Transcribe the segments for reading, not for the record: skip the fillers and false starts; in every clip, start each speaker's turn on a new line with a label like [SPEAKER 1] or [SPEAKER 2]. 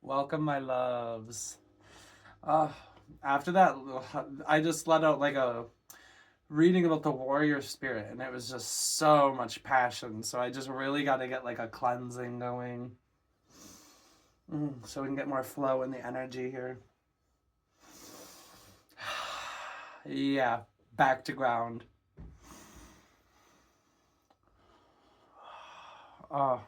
[SPEAKER 1] Welcome, my loves. Uh, After that, I just let out like a reading about the warrior spirit, and it was just so much passion. So I just really got to get like a cleansing going, so we can get more flow in the energy here. Yeah, back to ground. Oh,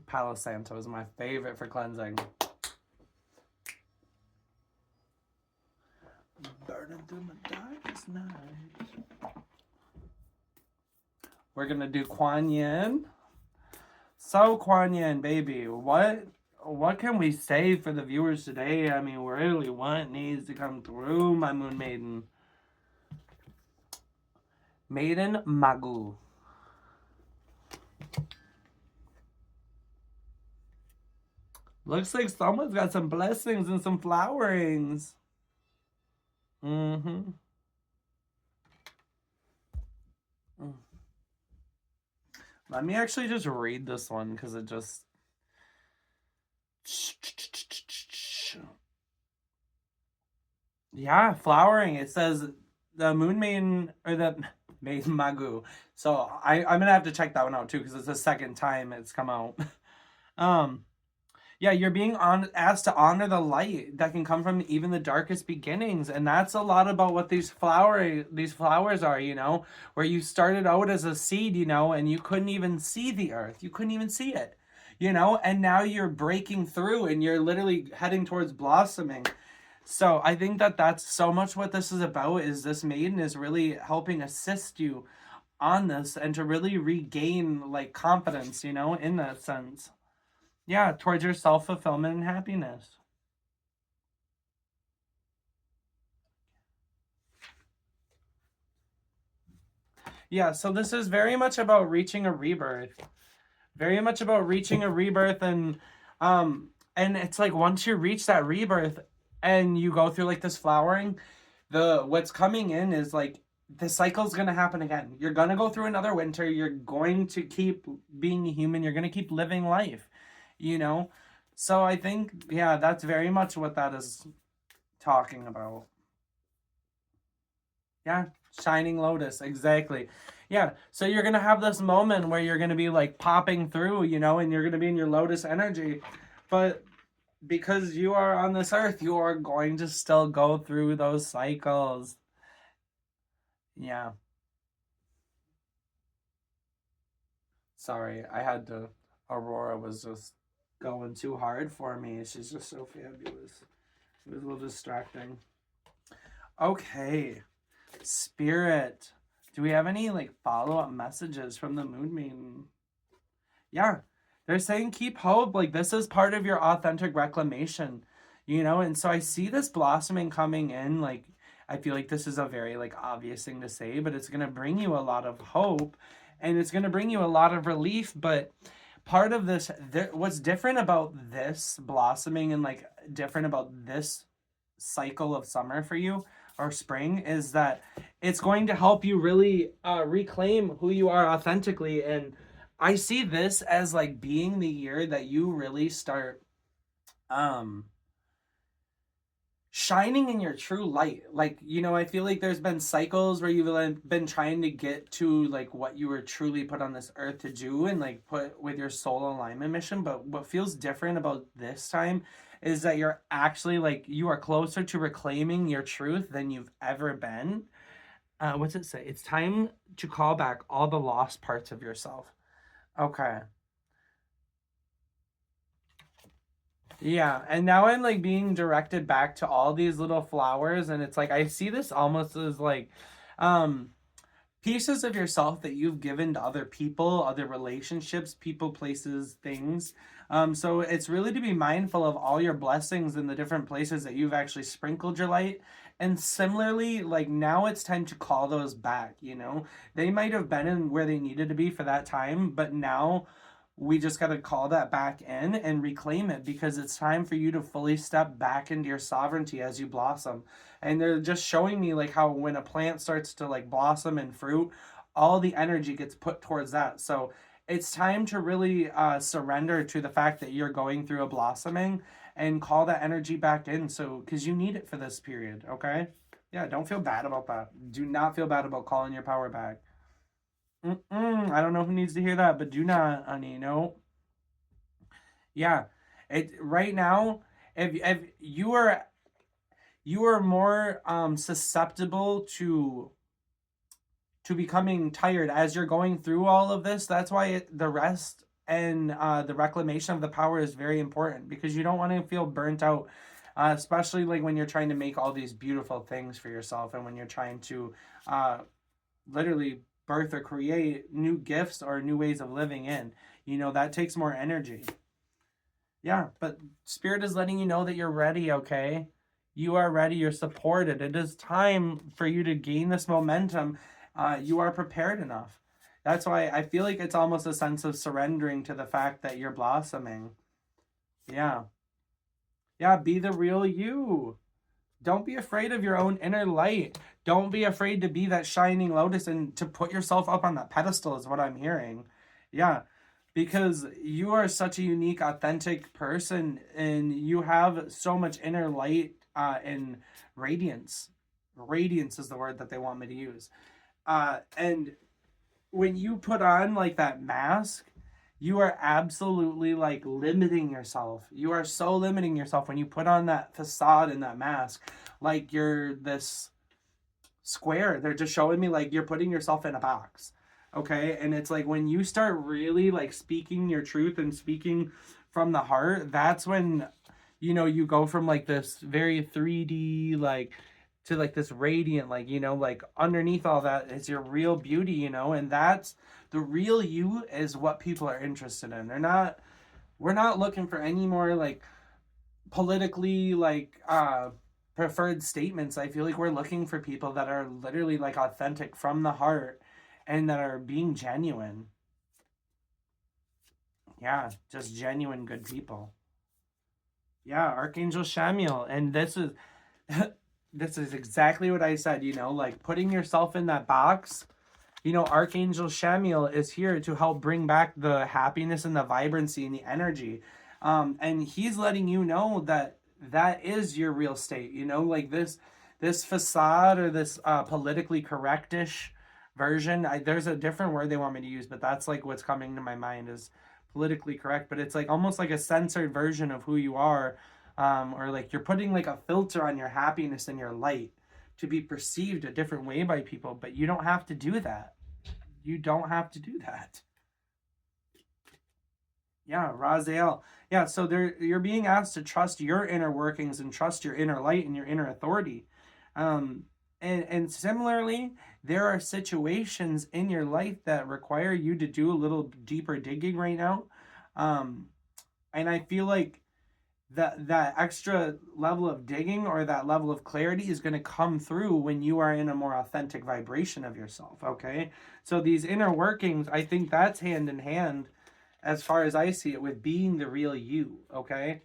[SPEAKER 1] Palo Santo is my favorite for cleansing. Burning through my darkest night. We're gonna do Kuan Yin. So Kuan Yin, baby, what can we say for the viewers today? I mean, really, what needs to come through, my Moon Maiden? Maiden Magu. Looks like someone's got some blessings and some flowerings. Mm-hmm. Let me actually just read this one because it just... Yeah, flowering. It says the Moon Maiden, or the Maiden Magu. So I'm gonna have to check that one out too because it's the second time it's come out. um, yeah, you're being asked to honor the light that can come from even the darkest beginnings, and that's a lot about what these flowers are. Where you started out as a seed, and you couldn't even see the earth, you couldn't even see it, and now you're breaking through and you're literally heading towards blossoming. So I think that that's so much what this is about. Is this maiden is really helping assist you on this and to really regain like confidence, in that sense. Yeah, towards your self-fulfillment and happiness. Yeah, so this is very much about reaching a rebirth. Very much about reaching a rebirth, and it's like once you reach that rebirth and you go through like this flowering, what's coming in is like the cycle's gonna happen again. You're gonna go through another winter, you're going to keep being human, you're gonna keep living life, you know? So I think, yeah, that's very much what that is talking about. Yeah, shining lotus, exactly. Yeah, so you're gonna have this moment where you're gonna be like popping through, and you're gonna be in your lotus energy. But because you are on this earth, you are going to still go through those cycles. Yeah. Sorry, I had to. Aurora was just going too hard for me. She's just so fabulous. It was a little distracting. Okay. Spirit. Do we have any like follow-up messages from the Moon Maiden? Yeah. They're saying keep hope. Like this is part of your authentic reclamation. And so I see this blossoming coming in. Like I feel like this is a very like obvious thing to say, but it's gonna bring you a lot of hope and it's gonna bring you a lot of relief. But part of this, what's different about this blossoming and like different about this cycle of summer for you or spring is that it's going to help you really reclaim who you are authentically. And I see this as like being the year that you really start um shining in your true light. Like, I feel like there's been cycles where you've been trying to get to like what you were truly put on this earth to do and like put with your soul alignment mission. But what feels different about this time is that you're actually like you are closer to reclaiming your truth than you've ever been. What's it say? It's time to call back all the lost parts of yourself. Okay. Yeah, and now I'm like being directed back to all these little flowers, and it's like I see this almost as like um pieces of yourself that you've given to other people, other relationships, people, places, things. So it's really to be mindful of all your blessings in the different places that you've actually sprinkled your light. And similarly, like now it's time to call those back. They might have been in where they needed to be for that time, but now we just got to call that back in and reclaim it because it's time for you to fully step back into your sovereignty as you blossom. And they're just showing me like how when a plant starts to like blossom and fruit, all the energy gets put towards that. So it's time to really surrender to the fact that you're going through a blossoming and call that energy back in. So, because you need it for this period, okay? Yeah, don't feel bad about that. Do not feel bad about calling your power back. I don't know who needs to hear that, but do not, honey. No. Yeah, it right now. If you are more susceptible to becoming tired as you're going through all of this. That's why the rest and the reclamation of the power is very important, because you don't want to feel burnt out, especially like when you're trying to make all these beautiful things for yourself, and when you're trying to uh, literally birth or create new gifts or new ways of living in. That takes more energy. Yeah, but Spirit is letting you know that you're ready, okay? You are ready, you're supported. It is time for you to gain this momentum. You are prepared enough. That's why I feel like it's almost a sense of surrendering to the fact that you're blossoming. Yeah. Yeah, be the real you. Don't be afraid of your own inner light. Don't be afraid to be that shining lotus and to put yourself up on that pedestal, is what I'm hearing. Yeah, because you are such a unique, authentic person, and you have so much inner light and radiance. Radiance is the word that they want me to use. And when you put on like that mask, you are absolutely like limiting yourself. You are so limiting yourself when you put on that facade and that mask. Like you're this square. They're just showing me like you're putting yourself in a box. Okay? And it's like when you start really like speaking your truth and speaking from the heart, that's when you go from like this very 3D like to like this radiant, like like underneath all that is your real beauty, and that's the real you is what people are interested in. We're not looking for any more like politically like preferred statements. I feel like we're looking for people that are literally like authentic from the heart and that are being genuine. Yeah, just genuine good people. Yeah, Archangel Shamiel, and this is this is exactly what I said, like putting yourself in that box. Archangel Shamiel is here to help bring back the happiness and the vibrancy and the energy. And he's letting you know that that is your real state, like this facade or this politically correctish version. There's a different word they want me to use, but that's like what's coming to my mind is politically correct, but it's like almost like a censored version of who you are, or like you're putting like a filter on your happiness and your light to be perceived a different way by people, but you don't have to do that. You don't have to do that. Yeah, Raziel. Yeah, so you're being asked to trust your inner workings and trust your inner light and your inner authority. Um, and similarly, there are situations in your life that require you to do a little deeper digging right now. Um, and I feel like that extra level of digging or that level of clarity is going to come through when you are in a more authentic vibration of yourself. Okay, so these inner workings, I think that's hand in hand as far as I see it with being the real you. Okay,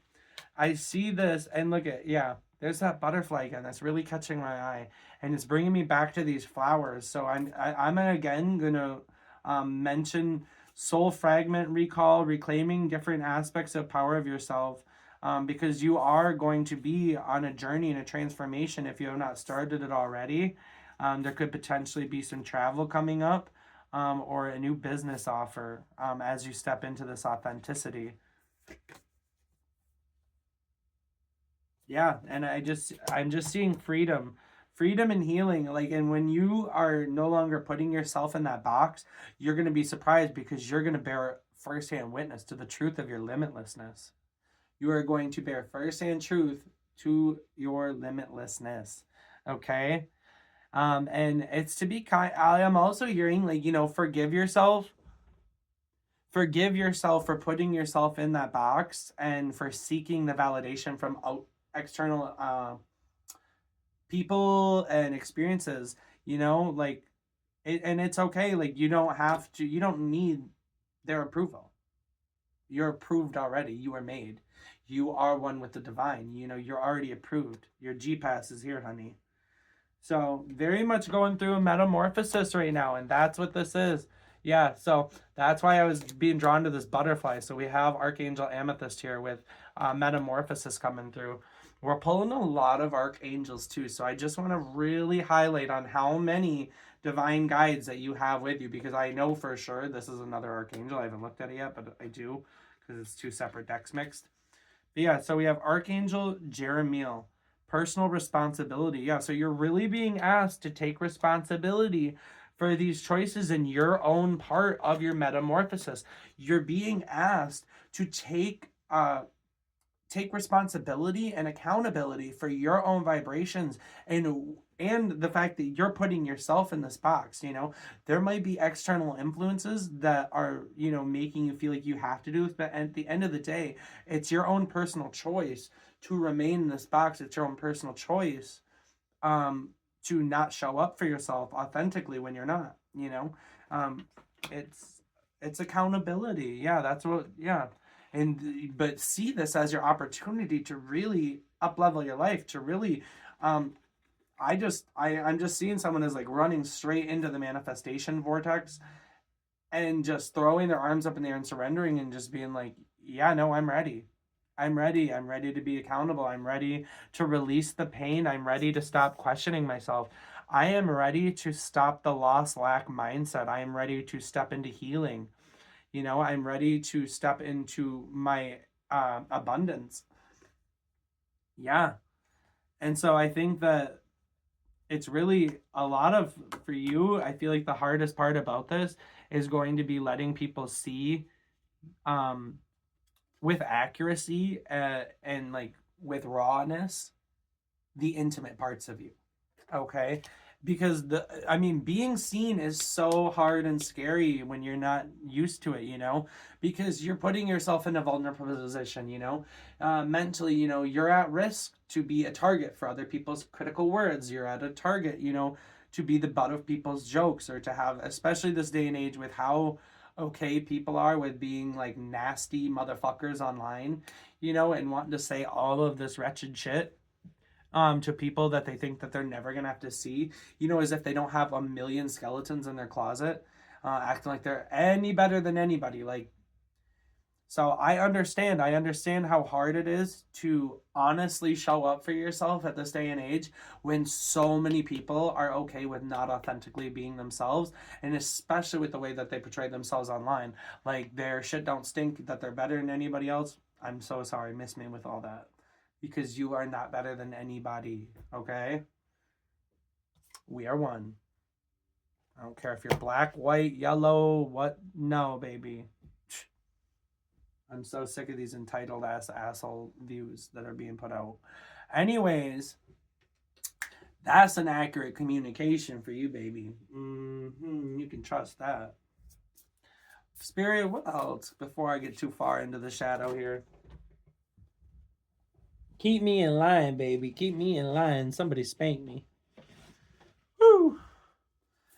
[SPEAKER 1] I see this and look at, yeah, there's that butterfly again that's really catching my eye, and it's bringing me back to these flowers. So I'm again gonna mention soul fragment recall, reclaiming different aspects of power of yourself, because you are going to be on a journey and a transformation if you have not started it already. There could potentially be some travel coming up, or a new business offer, as you step into this authenticity. Yeah, and I'm just seeing freedom. Freedom and healing. Like, and when you are no longer putting yourself in that box, you're going to be surprised because you're going to bear firsthand witness to the truth of your limitlessness. You are going to bear firsthand truth to your limitlessness. Okay? And it's to be kind. I am also hearing, like, forgive yourself. Forgive yourself for putting yourself in that box and for seeking the validation from external people and experiences, like and it's okay. Like, you don't need their approval. You're approved already. You are made. You are one with the divine. You're already approved. Your G-Pass is here, honey. So very much going through a metamorphosis right now, and that's what this is. Yeah, so that's why I was being drawn to this butterfly. So we have Archangel Amethyst here with Metamorphosis coming through. We're pulling a lot of archangels too. So I just want to really highlight on how many divine guides that you have with you, because I know for sure this is another archangel. I haven't looked at it yet, but I do, because it's two separate decks mixed. But yeah, so we have Archangel Jeremiel, personal responsibility. Yeah, so you're really being asked to take responsibility for these choices in your own part of your metamorphosis. You're being asked to take responsibility and accountability for your own vibrations, and the fact that you're putting yourself in this box. There might be external influences that are making you feel like you have to do this, but at the end of the day, it's your own personal choice to remain in this box. It's your own personal choice to not show up for yourself authentically when you're not. um it's accountability. Yeah, that's what. Yeah. But see this as your opportunity to really up level your life, to really I'm just seeing someone as like running straight into the manifestation vortex and just throwing their arms up in the air and surrendering and just being like, yeah, no, I'm ready. I'm ready. I'm ready to be accountable. I'm ready to release the pain. I'm ready to stop questioning myself. I am ready to stop the loss lack mindset. I am ready to step into healing. I'm ready to step into my abundance. Yeah. And so I think that it's really a lot of, for you, I feel like the hardest part about this is going to be letting people see um, with accuracy and like with rawness the intimate parts of you. Okay, because being seen is so hard and scary when you're not used to it, because you're putting yourself in a vulnerable position. Mentally, you're at risk to be a target for other people's critical words. You're at a target, to be the butt of people's jokes, or to have, especially this day and age with how okay people are with being like nasty motherfuckers online, and wanting to say all of this wretched shit to people that they think that they're never gonna have to see, as if they don't have a million skeletons in their closet, acting like they're any better than anybody. Like, so I understand how hard it is to honestly show up for yourself at this day and age when so many people are okay with not authentically being themselves, and especially with the way that they portray themselves online. Like their shit don't stink, that they're better than anybody else. I'm so sorry, miss me with all that. Because you are not better than anybody, okay? We are one. I don't care if you're black, white, yellow, what? No, baby. I'm so sick of these entitled asshole views that are being put out. Anyways, that's an accurate communication for you, baby. You can trust that. Spirit, what else before I get too far into the shadow here? Keep me in line, baby. Keep me in line. Somebody spank me. Woo!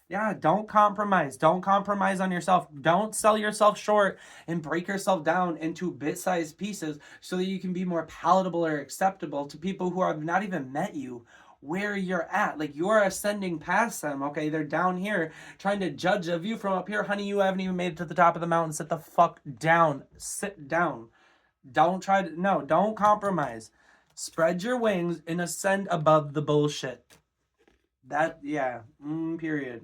[SPEAKER 1] Yeah, don't compromise. Don't compromise on yourself. Don't sell yourself short and break yourself down into bit-sized pieces so that you can be more palatable or acceptable to people who have not even met you where you're at. Like, you're ascending past them, okay? They're down here trying to judge a view from up here. Honey, you haven't even made it to the top of the mountain. Sit the fuck down. Sit down. Don't compromise. Spread your wings and ascend above the bullshit. Yeah. Period.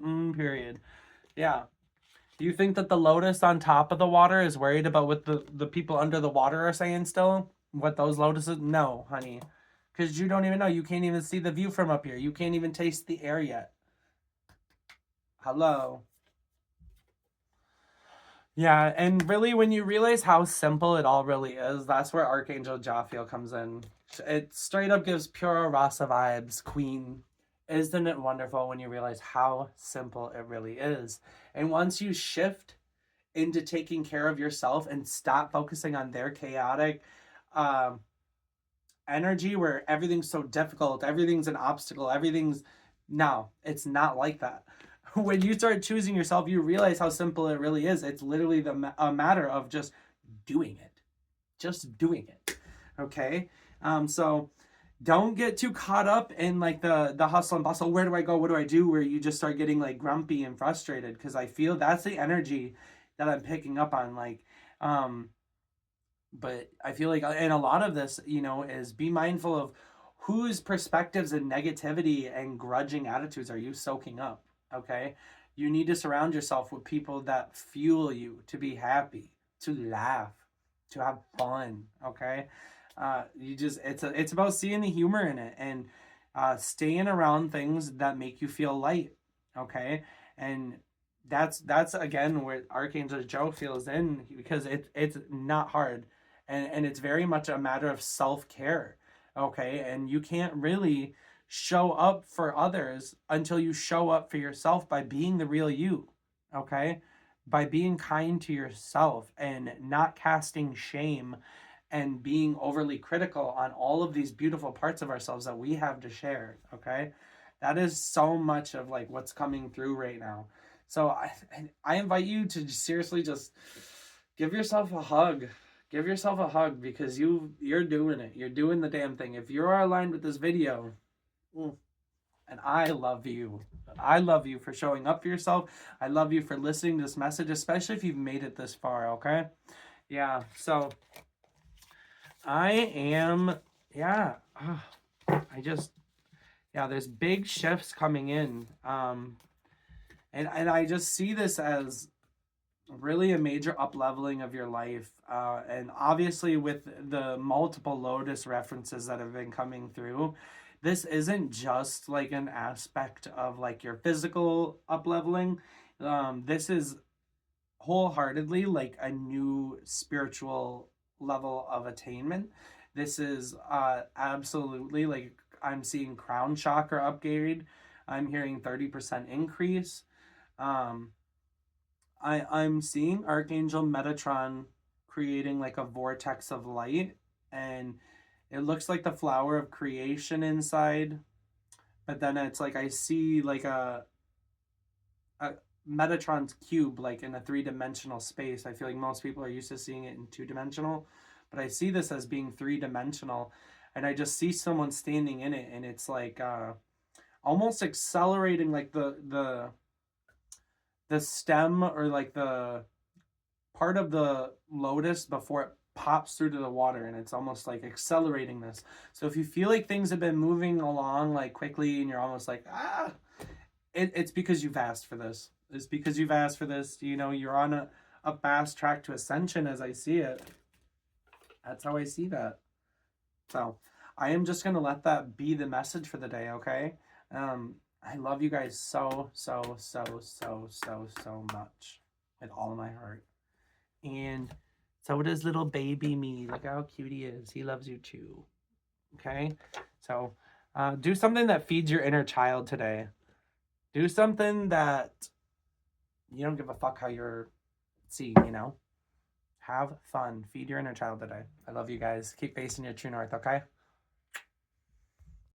[SPEAKER 1] Yeah. Do you think that the lotus on top of the water is worried about what the people under the water are saying still? What those lotuses? No, honey. Because you don't even know. You can't even see the view from up here. You can't even taste the air yet. Hello. Yeah, and really, when you realize how simple it all really is, that's where Archangel Jophiel comes in. It straight up gives pure Rasa vibes, Queen. Isn't it wonderful when you realize how simple it really is? And once you shift into taking care of yourself and stop focusing on their chaotic um, energy where everything's so difficult, everything's an obstacle, everything's. No, it's not like that. When you start choosing yourself, you realize how simple it really is. It's literally a matter of just doing it. Just doing it. Okay? So don't get too caught up in like the hustle and bustle. Where do I go? What do I do? Where you just start getting like grumpy and frustrated, because I feel that's the energy that I'm picking up on. Like, um, but I feel like, and a lot of this, is be mindful of whose perspectives and negativity and grudging attitudes are you soaking up. Okay, you need to surround yourself with people that fuel you to be happy, to laugh, to have fun. Okay, you just it's about seeing the humor in it, and staying around things that make you feel light. Okay, and that's again where Archangel Joe feels in, because it's not hard, and it's very much a matter of self-care. Okay, and you can't really show up for others until you show up for yourself by being the real you. Okay, by being kind to yourself and not casting shame and being overly critical on all of these beautiful parts of ourselves that we have to share. Okay, that is so much of like what's coming through right now. So I invite you to seriously just give yourself a hug. Give yourself a hug, because you're doing it. You're doing the damn thing. If you're aligned with this video, and I love you. I love you for showing up for yourself. I love you for listening to this message, especially if you've made it this far, okay? Yeah, so I am, yeah, there's big shifts coming in. And I just see this as really a major up leveling of your life. And obviously, with the multiple Lotus references that have been coming through, this isn't just like an aspect of like your physical up leveling. This is wholeheartedly like a new spiritual level of attainment. This is absolutely like, I'm seeing crown chakra upgrade. I'm hearing 30% increase. I'm seeing Archangel Metatron creating like a vortex of light, and it looks like the flower of creation inside, but then it's like I see like a Metatron's cube like in a three-dimensional space. I feel like most people are used to seeing it in two-dimensional, but I see this as being three-dimensional, and I just see someone standing in it, and it's like almost accelerating like the stem, or like the part of the lotus before it pops through to the water, and it's almost like accelerating this. So if you feel like things have been moving along like quickly and you're almost like it's because you've asked for this. It's because you've asked for this. You're on a fast track to ascension, as I see it. That's how I see that. So I am just going to let that be the message for the day. Okay, I love you guys so much with all my heart. And so does little baby me. Look how cute he is. He loves you too. Okay? So do something that feeds your inner child today. Do something that you don't give a fuck how you're seen. Have fun. Feed your inner child today. I love you guys. Keep facing your true north, okay?